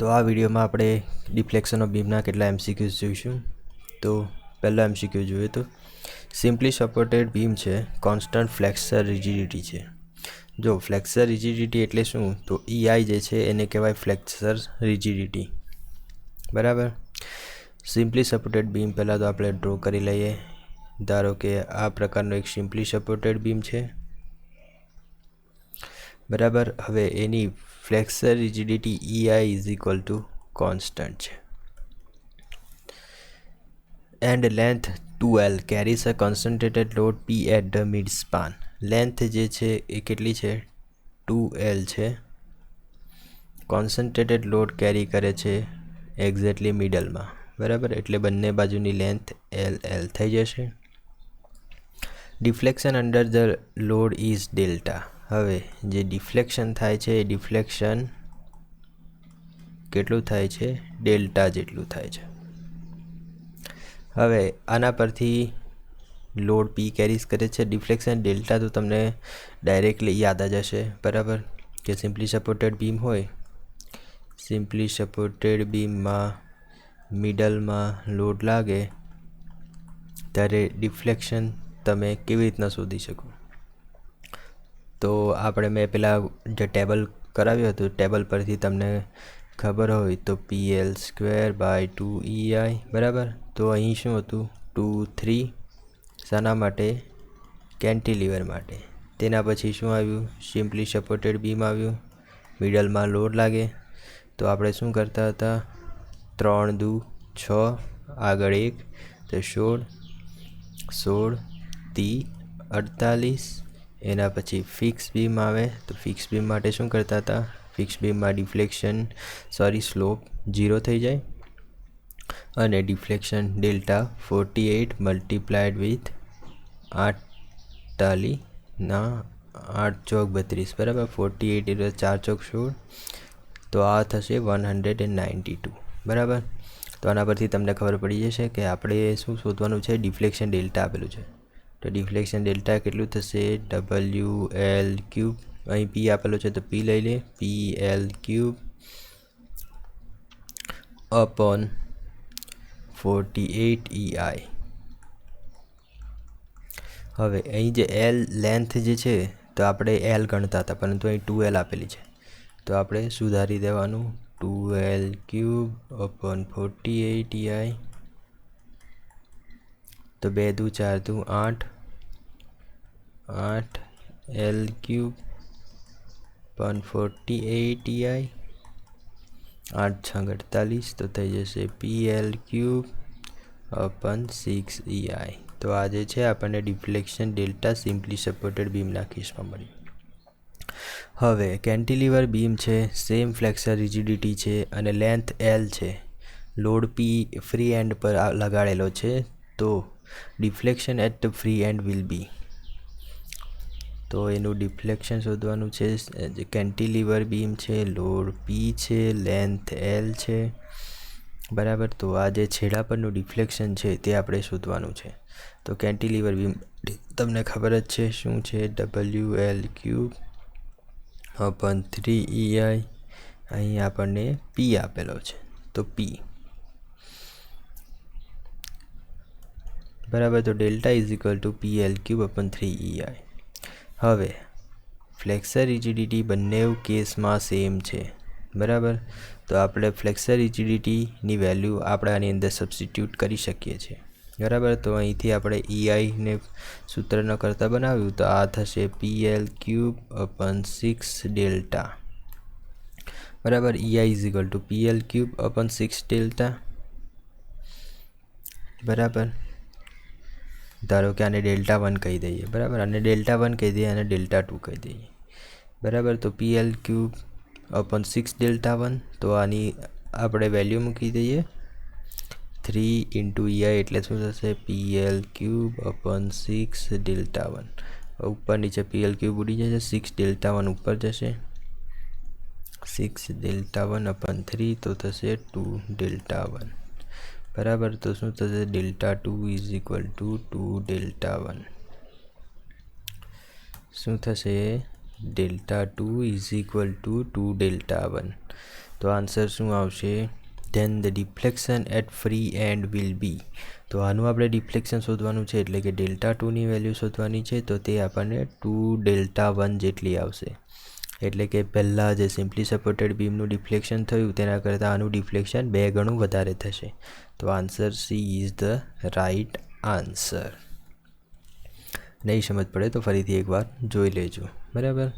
તો આ વિડીયોમાં આપણે ડિફ્લેક્શન ઓફ બીમના કેટલા એમસીક્યુઝ જોઈશું. તો પહેલો એમસીક્યુ જોઈએ તો સિમ્પલી સપોર્ટેડ બીમ છે, કોન્સ્ટન્ટ ફ્લેક્સર રિજિડિટી છે. જો ફ્લેક્સર રિજિડિટી એટલે શું, તો EI જે છે એને કહેવાય ફ્લેક્સર રિજિડિટી. બરાબર. સિમ્પલી સપોર્ટેડ બીમ પહેલાં તો આપણે ડ્રો કરી લઈએ. ધારો કે આ પ્રકારનો એક સિમ્પલી સપોર્ટેડ બીમ છે. બરાબર. હવે એની flexural rigidity EI is equal to constant છે. And length 2L carries a concentrated load P at the mid span. Length જે છે એ કેટલી છે, 2L છે. કોન્સન્ટ્રેટેડ લોડ કેરી કરે છે એક્ઝેક્ટલી મિડલમાં. બરાબર, એટલે બંને બાજુની લેન્થ LL થઈ જશે. Deflection under the load is delta. હવે જે ડિફ્લેક્શન થાય છે એ ડિફ્લેક્શન કેટલું થાય છે, ડેલ્ટા જેટલું થાય છે. હવે આના પરથી લોડ P કેરીઝ કરે છે, ડિફ્લેક્શન ડેલ્ટા તો તમને ડાયરેક્ટલી યાદ જ હશે. બરાબર, કે સિમ્પલી સપોર્ટેડ બીમ હોય, સિમ્પલી સપોર્ટેડ બીમમાં મિડલમાં લોડ લાગે ત્યારે ડિફ્લેક્શન તમે કેવી રીતના શોધી શકો. તો આપણે મેં પહેલાં જે ટેબલ કરાવ્યું હતું, ટેબલ પરથી તમને ખબર હોય તો PL²/2EI. બરાબર. તો અહીં શું હતું, 2 3 શાના માટે, કેન્ટિલીવર માટે. તેના પછી શું આવ્યું, સિમ્પલી સપોર્ટેડ બીમ આવ્યું, મિડલમાં લોડ લાગે તો આપણે શું કરતા હતા, 3 દુ 6, આગળ 1 તો 16, 16 × 48. એના પછી ફિક્સ બીમ આવે તો ફિક્સ બીમ માટે શું કરતા હતા, ફિક્સ બીમમાં સ્લોપ 0 થઈ જાય અને ડિફ્લેક્શન ડેલ્ટા 48 મલ્ટીપ્લાઇડ વિથ 48 ના 8 ચોક 32. બરાબર, 48 એટલે 4 ચોક 16, તો આ થશે 192. બરાબર. તો આના પરથી તમને ખબર પડી જશે કે આપણે શું શોધવાનું છે, ડિફ્લેક્શન ડેલ્ટા આપેલું છે. તો ડિફ્લેક્શન ડેલ્ટા કેટલું થશે, WL3. અહીં P આપેલો છે તો P લઈ લે, PL3/48EI. હવે અહીં જે L લેન્થ જે છે તો આપણે L ગણતા હતા, પરંતુ અહીં 2L આપેલી છે તો આપણે સુધારી દેવાનું, 2L3/48EI. તો 2 દુ 4 દુ 8, 8 L3/48EI, 8 × 48, તો થઈ જશે PL3/6EI. તો આ જે છે આપણને ડિફ્લેક્શન ડેલ્ટા સિમ્પલી સપોર્ટેડ બીમના કેસમાં મળી. હવે કેન્ટિલીવર બીમ છે, સેમ ફ્લેક્સર રિજિડિટી છે અને લેન્થ L છે, લોડ P ફ્રી એન્ડ પર લગાડેલો છે, તો deflection at the free end will be. તો એનું ડિફ્લેક્શન શોધવાનું છે. જે કેન્ટિલીવર બીમ છે, લોડ P છે, લેન્થ L છે. બરાબર. તો આ જે છેડા પરનું ડિફ્લેક્શન છે તે આપણે શોધવાનું છે. તો કેન્ટિલીવર બીમ તમને ખબર જ છે શું છે, WL3/3EI. અહીં આપણને P આપેલો છે તો P. બરાબર. તો delta is equal two PL3/3EI. હવે ફ્લેક્સર રિજિડિટી બંને કેસમાં સેમ છે. બરાબર. તો આપણે ફ્લેક્સર રિજિડિટીની વેલ્યુ આપણે આની અંદર સબસ્ટિટ્યૂટ કરી શકીએ છીએ. બરાબર. તો અહીંથી આપણે EIને સૂત્ર ન કરતાં બનાવ્યું તો આ થશે PL3/6 ડેલ્ટા. બરાબર. EI is equal two PL3/6 delta. બરાબર. ધારો કે આને Δ1 કહી દઈએ. બરાબર. આને Δ1 કહી દઈએ અને Δ2 કહી દઈએ. બરાબર. તો PL3/6 Δ1, તો આની આપણે વેલ્યુ મૂકી દઈએ, 3 × EI એટલે શું થશે, PL3/6 Δ1. ઉપર નીચે PL3 ઉડી જશે, 6 Δ1 ઉપર જશે, 6 Δ1/3 તો થશે 2 Δ1. બરાબર. તો શું થશે, Δ2 ઇઝ ઇક્વલ ટુ 2 Δ1. શું થશે, Δ2 ઇઝ ઇક્વલ ટુ 2 Δ1. તો આન્સર શું આવશે? Then the deflection at free end will be. તો આનું આપણે ડિફ્લેક્શન શોધવાનું છે, એટલે કે Δ2ની વેલ્યુ શોધવાની છે. તો તે આપણને 2Δ1 જેટલી આવશે. એટલે કે પહેલાં જે સિમ્પલી સપોર્ટેડ બીમનું ડિફ્લેક્શન થયું તેના કરતાં આનું ડિફ્લેક્શન 2 ગણું વધારે થશે. તો answer she is the right answer. નહીં સમજ પડે તો ફરીથી એકવાર જોઈ લેજો, બરાબર.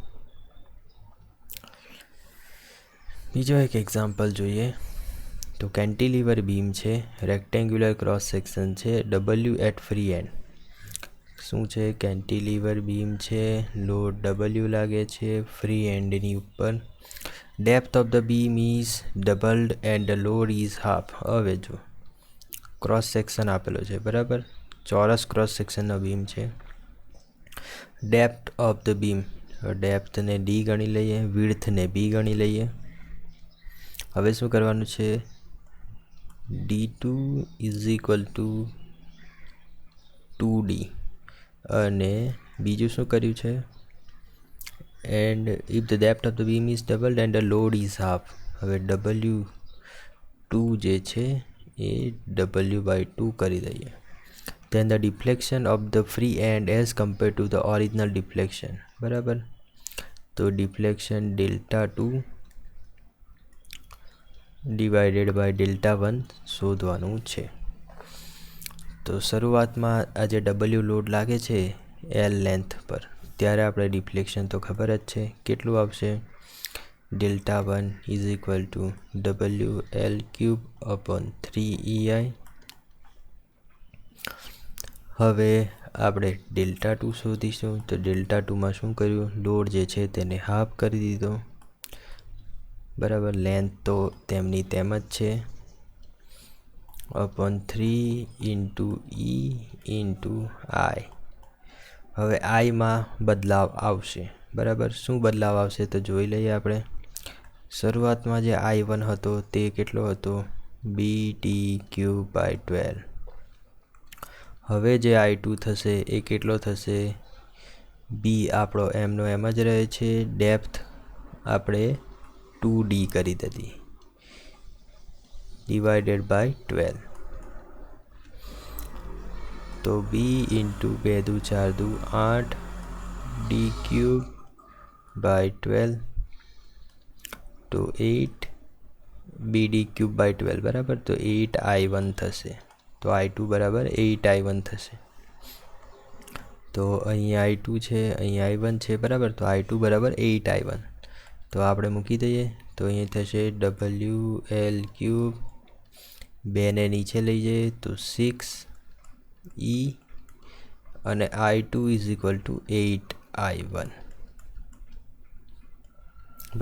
બીજો એક એક્ઝામ્પલ જોઈએ. તો કેન્ટિલીવર બીમ છે, રેક્ટેન્ગ્યુલર ક્રોસ સેક્શન છે, W એટ ફ્રી એન્ડ. શું છે? કેન્ટિલીવર બીમ છે, લોડ W લાગે છે ફ્રી એન્ડની ઉપર. Depth of the beam is doubled and the load is half. હવે જો ક્રોસ સેક્શન આપેલો છે, બરાબર. ચોરસ ક્રોસ સેક્શનનો બીમ છે. ડેપ્થ ઓફ ધ બીમ, ડેપ્થને D ગણી લઈએ, વિડ્થને B ગણી લઈએ. હવે શું કરવાનું છે? D2 is equal two 2D. અને બીજું શું કર્યું છે? And if the depth of the beam is doubled and the load is half. હવે W2 જે છે એ W/2 કરી દઈએ. Then the deflection of the free end as compare to the original deflection, બરાબર. તો ડિફ્લેક્શન Δ2 ડિવાઇડેડ બાય Δ1 શોધવાનું છે. તો શરૂઆતમાં આ જે W લોડ લાગે છે L લેન્થ પર, ત્યારે આપણે ડિફ્લેક્શન તો ખબર જ છે કેટલું આવશે? Δ1 ઇઝ ઇક્વલ ટુ WL³/3EI. હવે આપણે Δ2 શોધીશું. તો Δ2માં શું કર્યું? લોડ જે છે તેને હાફ કરી દીધો, બરાબર. લેન્થ તો તેમની તેમ જ છે, /3 × E × I. હવે આઈમાં બદલાવ આવશે, બરાબર. શું બદલાવ આવશે તો જોઈ લઈએ આપણે. શરૂઆતમાં જે I1 હતો તે કેટલો હતો? BT³/12. હવે જે I2 થશે એ કેટલો થશે? B આપણો એમનો એમ જ રહે છે, ડેપ્થ આપણે 2D કરી દીધી, ડિવાઇડેડ બાય 12. તો B × 2 × 4 = 8 D³/12 તો 8 BD³/12, બરાબર. તો 8I1 થશે. તો I2 બરાબર 8I1 થશે. તો અહીં I2 છે, અહીં I1 છે, બરાબર. તો I2 બરાબર 8I1. તો આપણે મૂકી દઈએ. તો અહીં થશે WL³ 2ને નીચે લઈ જઈએ તો 6E અને I2 is equal two 8I1,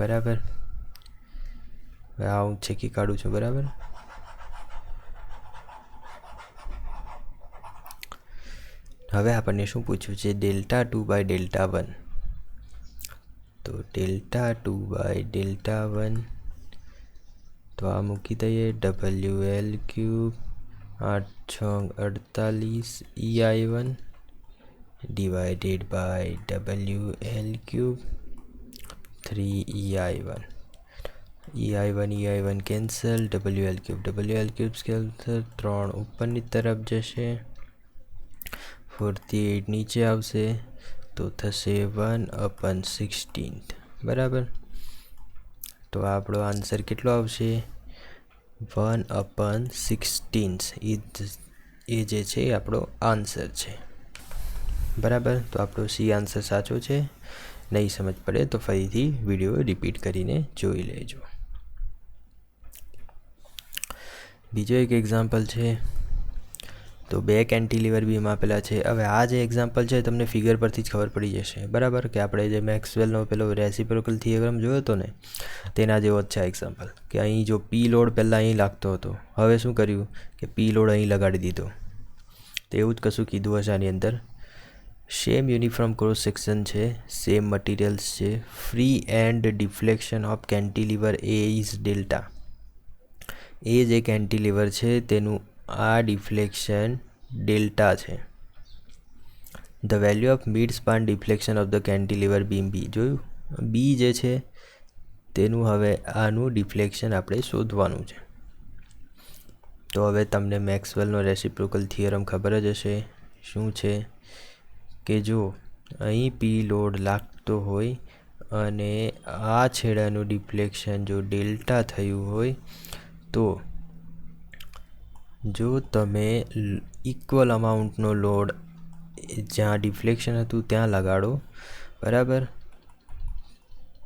બરાબર. હું છેકી કાઢું છું, બરાબર. હવે આપણને શું પૂછ્યું છે? Δ2/Δ1. તો Δ2/Δ1 તો આ મૂકી દઈએ. WL³ 8×6 = 48 EI1 divided by WL³ 3EI1. EI1 cancel, WL³ cancel, 3 ઉપરની તરફ જશે, 48 નીચે આવશે. તો થશે 1/16, બરાબર. તો આપણો આન્સર કેટલો આવશે? 1/16 એ જે છે એ આપણો આન્સર છે, બરાબર. તો આપણો સી આન્સર સાચો છે. નહીં સમજ પડે તો ફરીથી વિડીયો રિપીટ કરીને જોઈ લેજો. બીજો એક એક્ઝામ્પલ છે. તો 2 કેન્ટિલીવર બીમ આપેલા છે. હવે આ જે એક્ઝામ્પલ છે તમને ફિગર પરથી જ ખબર પડી જશે, બરાબર. કે આપણે જે મેક્સવેલનો પેલો રેસિપ્રોકલ થિયરમ જોયો હતો ને, તેના જેવો જ છે એક્ઝામ્પલ. કે અહીં જો P લોડ પહેલાં અહીં લાગતો હતો, હવે શું કર્યું કે P લોડ અહીં લગાડી દીધો. તો એવું જ કશું કીધું હશે આની અંદર. સેમ યુનિફોર્મ ક્રોસ સેક્શન છે, સેમ મટીરિયલ્સ છે. Free end deflection of cantilever A is delta. એ જે કેન્ટિલીવર છે તેનું આ ડિફ્લેક્શન ડેલ્ટા છે. The value of mid span deflection of the cantilever beam B. જોયું? B જે છે તેનું હવે આનું ડિફ્લેક્શન આપણે શોધવાનું છે. તો હવે તમને મેક્સવેલનો રેસિપ્રોકલ થિયરમ ખબર જ હશે. શું છે કે જો અહીં પી લોડ લાગતો હોય અને આ છેડાનું ડિફ્લેક્શન જો ડેલ્ટા થયું હોય, તો જો તમે ઇક્વલ અમાઉન્ટનો લોડ જ્યાં ડિફ્લેક્શન હતું ત્યાં લગાડો, બરાબર,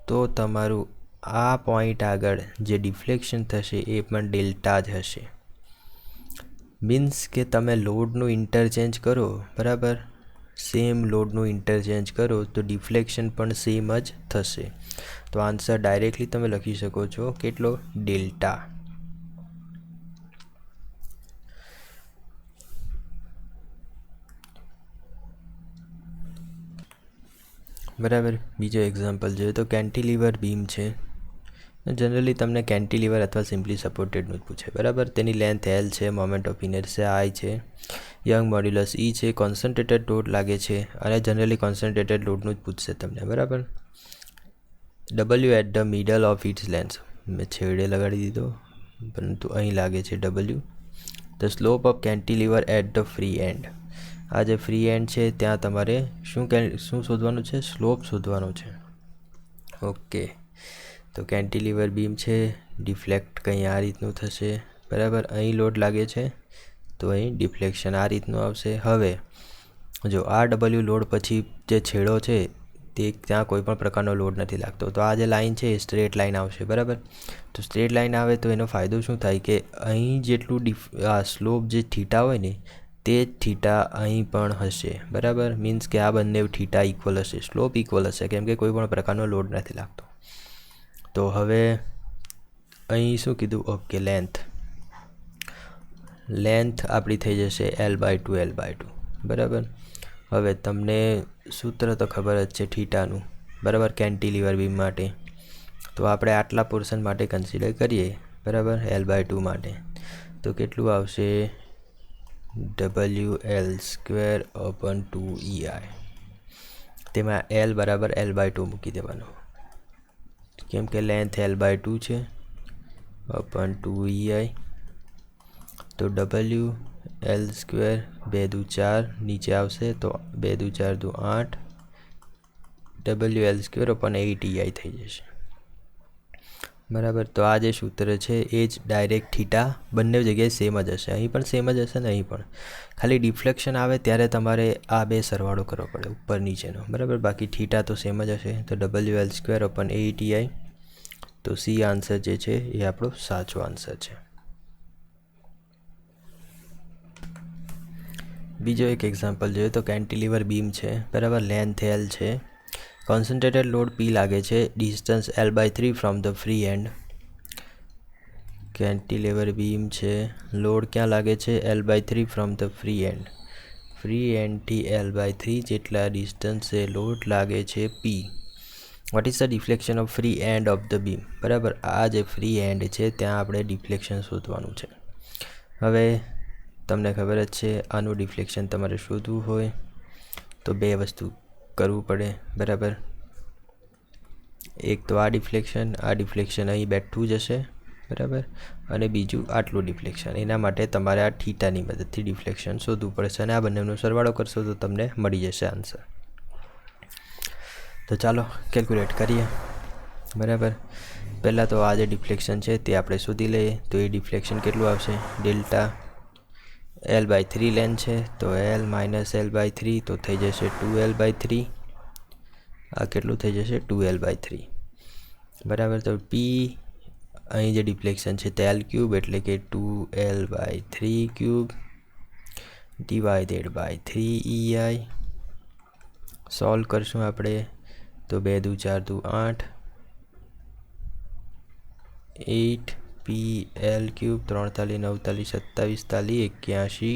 તો તમારું આ પોઈન્ટ આગળ જે ડિફ્લેક્શન થશે એ પણ ડેલ્ટા જ હશે. મીન્સ કે તમે લોડનું ઇન્ટરચેન્જ કરો, બરાબર, સેમ લોડનું ઇન્ટરચેન્જ કરો તો ડિફ્લેક્શન પણ સેમ જ થશે. તો આન્સર ડાયરેક્ટલી તમે લખી શકો છો કેટલો? ડેલ્ટા. બરાબર. બીજો એક્ઝામ્પલ જોઈએ તો કેન્ટિલીવર બીમ છે. જનરલી તમને કેન્ટિલીવર અથવા સિમ્પલી સપોર્ટેડનું જ પૂછે, બરાબર. તેની લેન્થ L છે, મોમેન્ટ ઓફ ઇનર્શિયા I છે, યંગ મોડ્યુલસ E છે, કોન્સન્ટ્રેટેડ લોડ લાગે છે, અને જનરલી કોન્સન્ટ્રેટેડ લોડનું જ પૂછશે તમને, બરાબર. W at the middle of its length, મેં છેડે લગાડી દીધો પરંતુ અહીં લાગે છે W. The slope of cantilever at the free end, આ જે ફ્રી એન્ડ છે ત્યાં તમારે શું શોધવાનું છે? સ્લોપ શોધવાનું છે. ઓકે. તો કેન્ટિલીવર બીમ છે, ડિફ્લેક્ટ કંઈ આ રીતનું થશે, બરાબર. અહીં લોડ લાગે છે તો અહીં ડિફ્લેક્શન આ રીતનું આવશે. હવે જો આ W લોડ પછી જે છેડો છે તે ત્યાં કોઈ પણ પ્રકારનો લોડ નથી લાગતો, તો આ જે લાઇન છે એ સ્ટ્રેટ લાઇન આવશે, બરાબર. તો સ્ટ્રેટ લાઇન આવે તો એનો ફાયદો શું થાય કે અહીં જેટલું સ્લોપ જે થીટા હોય ને તે જ થીટા અહીં પણ હશે, બરાબર. મીન્સ કે આ બંને થીટા ઇક્વલ હશે, સ્લોપ ઇક્વલ હશે, કેમ કે કોઈ પણ પ્રકારનો લોડ નથી લાગતો. તો હવે અહીં શું કીધું? ઓકે, લેન્થ આપણી થઈ જશે L/2, બરાબર. હવે તમને સૂત્ર તો ખબર જ છે થીટાનું, બરાબર, કેન્ટિલીવર બીમ માટે. તો આપણે આટલા પોર્શન માટે કન્સિડર કરીએ, બરાબર, L/2 માટે. તો કેટલું આવશે? WL²/2EI. તેમાં L બરાબર L/2 મૂકી દેવાનું, કેમ કે લેન્થ L/2 છે, અપન 2EI. તો WL², 2 દુ 4 નીચે આવશે તો 2 દુ 4 દુ 8, WL²/8EI થઈ જશે, બરાબર. તો આ જે સૂત્ર છે એ જ ડાયરેક્ટ થીટા બંને જગ્યાએ સેમ જ હશે, અહીં પણ સેમ જ હશે ને અહીં પણ. ખાલી ડિફ્લેક્શન આવે ત્યારે તમારે આ બે સરવાળો કરવો પડે ઉપર નીચેનો, બરાબર. બાકી થીટા તો સેમ જ હશે. તો WL²/8EI. તો સી આન્સર જે છે એ આપણો સાચો આન્સર છે. બીજો એક એક્ઝામ્પલ જોઈએ તો કેન્ટિલીવર બીમ છે, બરાબર. લેન્થ L છે, કોન્સન્ટ્રેટેડ લોડ P લાગે છે, distance L/3 from the free end. Cantilever beam છે, લોડ ક્યાં લાગે છે? L/3 from the free end. Free એન્ડથી L/3 જેટલા ડિસ્ટન્સે લોડ લાગે છે P. What is the deflection of free end of the beam? બરાબર. આ જે ફ્રી એન્ડ છે ત્યાં આપણે ડિફ્લેક્શન શોધવાનું છે. હવે તમને ખબર જ છે આનું ડિફ્લેક્શન તમારે શોધવું હોય તો બે વસ્તુ કરવું પડે, બરાબર. એક તો આ ડિફ્લેક્શન અહીં બેઠું જ હશે, બરાબર. અને બીજું આટલું ડિફ્લેક્શન. એના માટે તમારે આ થીટાની મદદથી ડિફ્લેક્શન શોધવું પડશે અને આ બંનેનો સરવાળો કરશો તો તમને મળી જશે આન્સર. તો ચાલો કેલ્ક્યુલેટ કરીએ, બરાબર. પહેલાં તો આ જે ડિફ્લેક્શન છે તે આપણે શોધી લઈએ. તો એ ડિફ્લેક્શન કેટલું આવશે? ડેલ્ટા. L/3 લેન્થ છે તો L - L/3 તો થઈ જશે 2L/3. આ કેટલું થઈ જશે? 2L/3, બરાબર. તો P અહીં જે ડિફ્લેક્શન છે તે L³ એટલે કે 2L/3³ divided by 3EI. Solve કરશું આપણે તો 2 દુ 4 દુ 8, 8 PL³, 3 તાલી 9 તાલી 27 તાલી 81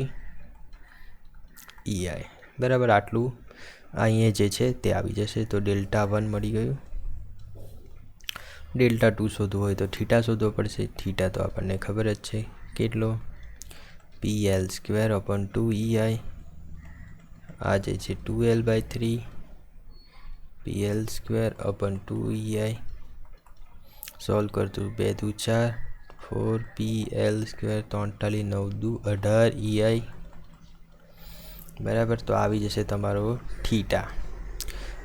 EI, બરાબર. આટલું અહીંયા જે છે તે આવી જશે. તો Δ1 મળી ગયું. Δ2 શોધવું હોય તો થીટા શોધવો પડશે. થીટા તો આપણને ખબર જ છે કેટલો? PL²/2EI. આ જે છે 2L/3 PL²/2EI. સોલ્વ કરતું 2 દુ 4 4PL સ્ક્વેર 43 9 દુ 18 EI બરાબર. તો આવી જશે તમારો થીટા.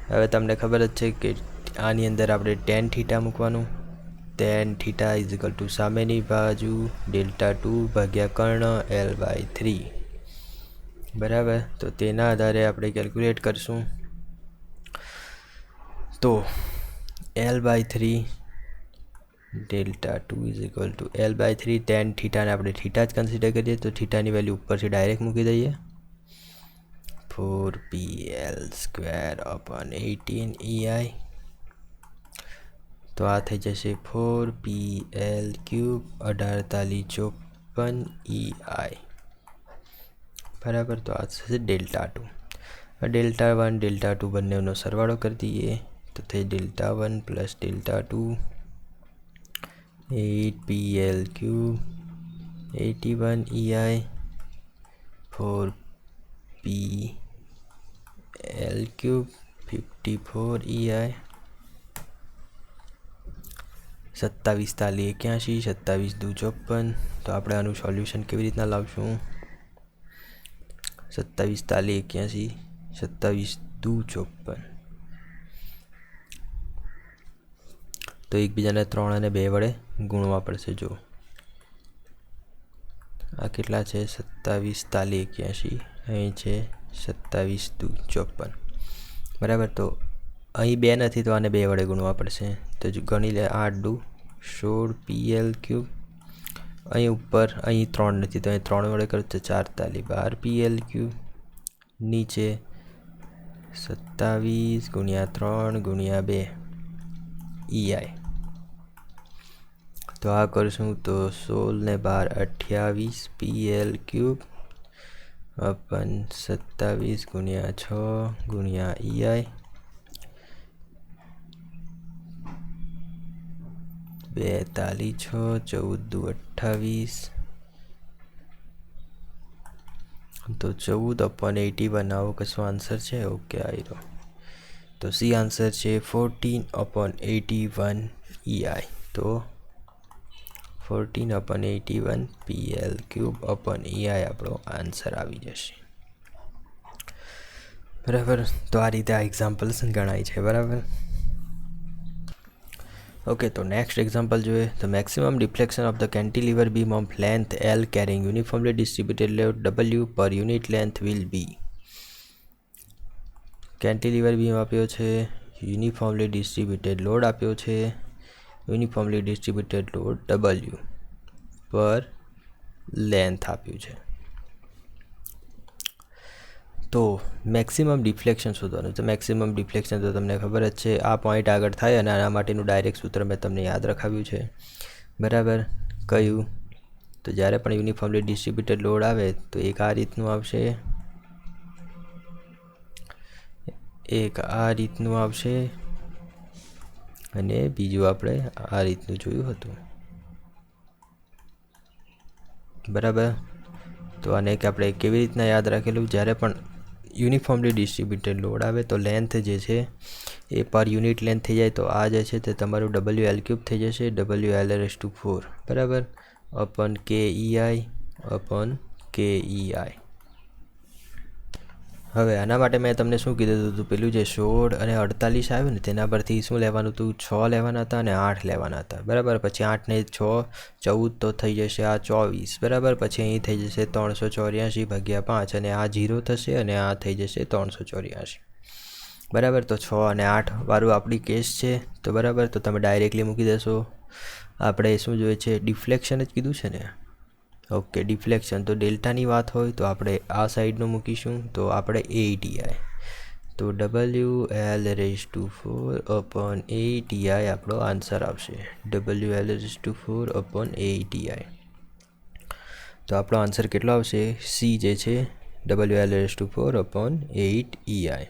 હવે તમને ખબર જ છે કે આની અંદર આપણે ટેન થીટા મૂકવાનું. Ten theta is equal two સામેની બાજુ Δ2 ભાગ્યા કર્ણ L/3 બરાબર. તો તેના આધારે આપણે કેલ્ક્યુલેટ કરશું. તો L/3 Δ2 is equal to L/3 tan થીટાને આપણે થીટા જ કન્સિડર કરીએ તો થીટાની વેલ્યુ ઉપરથી ડાયરેક્ટ મૂકી દઈએ. 4PL square upon 18 EI. તો આ થઈ જશે 4PL ક્યુબ 18 54 EI બરાબર. તો આ થશે Δ2. Δ1 Δ2 બંનેનો સરવાળો કરી દઈએ તો થઈ Δ1 plus Δ2 8PL cube 81 EI 4PL cube 54 EI 27 તાલી 81 27 દુ 54. તો આપણે આનું સોલ્યુશન કેવી રીતના લાવશું? 27 તાલી 81 27 દુ 54. તો એકબીજાને 3 અને 2 વડે ગુણવા પડશે. જો આ કેટલા છે? 27 તાલી 81 અહીં છે 27 દુ 54 બરાબર. તો અહીં 2 નથી તો આને 2 વડે ગુણવા પડશે. તો ગણી લે 8 દુ 16PL ક્યુબ. અહીં ઉપર અહીં 3 નથી તો અહીં 3 વડે કરો તો 4 તાલી 12PL ક્યુબ. નીચે 27 ગુણ્યા 3 ગુણ્યા 2 EI. તો આ કરશું તો 16 ને 12 28 PL ક્યુબ અપન 27 ગુણ્યા 6 ગુણ્યા EI 2 તાલી 6 14 દુ 28. તો 14 અપોન 81 આવો કશો આન્સર છે? ઓકે આવી રહ્યો. તો સી આન્સર છે 14 અપોન 81 EI. તો 14 upon 81 PL cube upon EI આપણો આન્સર આવી જશે બરાબર. તો આ રીતે આ એક્ઝામ્પલ્સ ગણાય છે બરાબર. ઓકે, તો નેક્સ્ટ એક્ઝામ્પલ જોઈએ તો maximum deflection of the cantilever beam of length L carrying uniformly distributed load W per unit length will be. Cantilever beam આપ્યો છે, યુનિફોર્મલી ડિસ્ટ્રીબ્યુટેડ લોડ આપ્યો છે, uniformly distributed load W per length આપ્યું છે. તો maximum deflection શોધવાનું. તો maximum deflection તો તમને ખબર જ છે, આ પોઈન્ટ આગળ થાય અને આના માટેનું ડાયરેક્ટ સૂત્ર મેં તમને યાદ રખાવ્યું છે બરાબર. કયું? તો જ્યારે પણ યુનિફોર્મલી ડિસ્ટ્રીબ્યુટેડ લોડ આવે તો એક આ રીતનું આવશે, એક આ રીતનું આવશે અને બીજું આપણે આ રીતનું જોયું હતું બરાબર. તો આને કે આપણે કેવી રીતના યાદ રાખેલું? જ્યારે પણ યુનિફોર્મલી ડિસ્ટ્રીબ્યુટેડ લોડ આવે તો લેન્થ જે છે એ પર યુનિટ લેન્થ થઈ જાય તો આ જે છે તે તમારું WL ક્યુબ થઈ જશે, WL/4 બરાબર અપોન KEI અપોન KEI. હવે આના માટે મેં તમને શું કીધું હતું? પેલું જે 16 અને 48 આવ્યું ને તેના પરથી શું લેવાનું હતું? 6 લેવાના હતા અને 8 લેવાના હતા બરાબર. પછી 8 ને 6 14 તો થઈ જશે આ 24 બરાબર. પછી અહીં થઈ જશે 384 ભાગ્યા 5 અને આ 0 થશે અને આ થઈ જશે 384 બરાબર. તો 6 અને 8 વાળું આપણી કેસ છે તો બરાબર. તો તમે ડાયરેક્ટલી મૂકી દેશો. આપણે શું જોઈએ છે? ડિફ્લેક્શન જ કીધું છે ને. ઓકે, ડિફ્લેક્શન તો ડેલ્ટાની વાત હોય તો આપણે આ સાઈડનું મૂકીશું તો આપણે 8EI. તો WL/4 અપોન 8EI આપણો આન્સર આવશે. WL/4 upon 8EI. તો આપણો આન્સર કેટલો આવશે? સી જે છે WL/4 અપોન 8EI.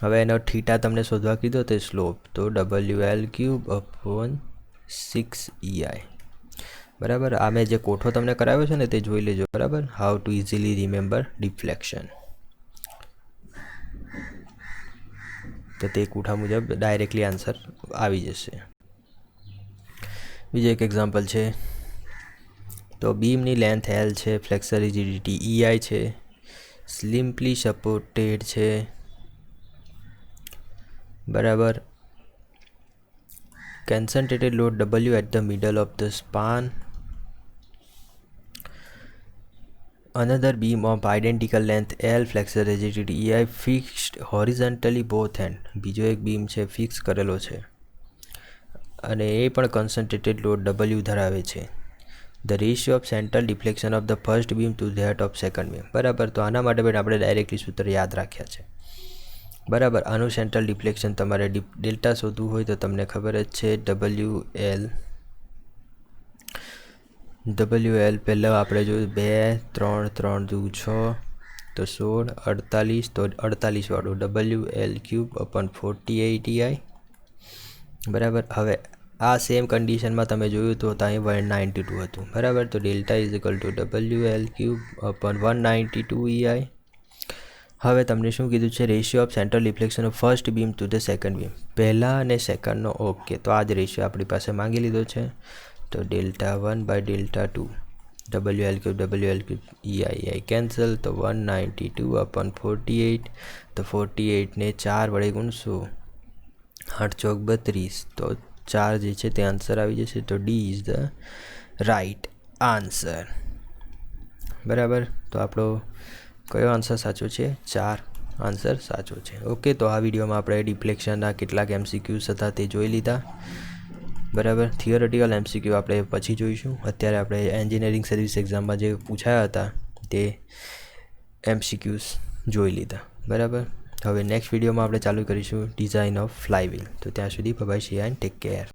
હવે એનો થીટા તમને શોધવા કીધો તે સ્લોપ તો WL ક્યુબ અપોન 6EI બરાબર. આ મેં જે કોઠો તમને કરાવ્યો છે ને તે જોઈ લેજો બરાબર. How to easily remember deflection. તો તે કોઠા મુજબ ડાયરેક્ટલી આન્સર આવી જશે. બીજું એક એક્ઝામ્પલ છે, તો બીમની લેન્થ એલ છે, ફ્લેક્સર રિજિડિટી EI છે, સ્લિમ્પલી સપોર્ટેડ છે, બરાબર. concentrated load W at the middle of the span. Another beam of identical length L, flexor rigidity EI, fixed horizontally both end. બીજો એક બીમ છે ફિક્સ કરેલો છે અને એ પણ concentrated load W ધરાવે છે. The ratio of central deflection of the first beam to that of second beam. બરાબર, તો આના માટે પણ આપણે ડાયરેક્ટલી સૂત્ર યાદ રાખ્યા છે. બરાબર, આનું સેન્ટ્રલ ડિફ્લેક્શન તમારે ડેલ્ટા શોધવું હોય તો તમને ખબર જ છે WL પહેલાં આપણે જોયું 2 3 3 2 6 તો 16 48 તો 48 વાળું WL³/48 EI. બરાબર, હવે આ સેમ કન્ડિશનમાં તમે જોયું તો ત્યાં 192 હતું. બરાબર, તો ડેલ્ટા WL³/192 EI. હવે તમને શું કીધું છે, ratio of central deflection of first beam to the second beam, પહેલાં અને સેકન્ડનો. ઓકે, તો આ જ રેશિયો આપણી પાસે માંગી લીધો છે. તો Δ1/Δ2 WL³ EI કેન્સલ, તો 192/48. તો 48 ને 4 વડે ગુણશો 8 ચોક 32, તો 4 જે છે તે આન્સર આવી જશે. તો D is the right answer. બરાબર, તો આપણો કયો આન્સર સાચો છે? 4 આન્સર સાચો છે. ઓકે, તો આ વિડીયોમાં આપણે ડિફ્લેક્શનના કેટલાક MCQs હતા તે જોઈ લીધા. બરાબર, થિયોરેટિકલ MCQ આપણે પછી જોઈશું. અત્યારે આપણે એન્જિનિયરિંગ સર્વિસ એક્ઝામમાં જે પૂછાયા હતા તે MCQs જોઈ લીધા. બરાબર, હવે નેક્સ્ટ વિડીયોમાં આપણે ચાલુ કરીશું ડિઝાઇન ઓફ ફ્લાયવ્હીલ. તો ત્યાં સુધી bye bye, C and take care.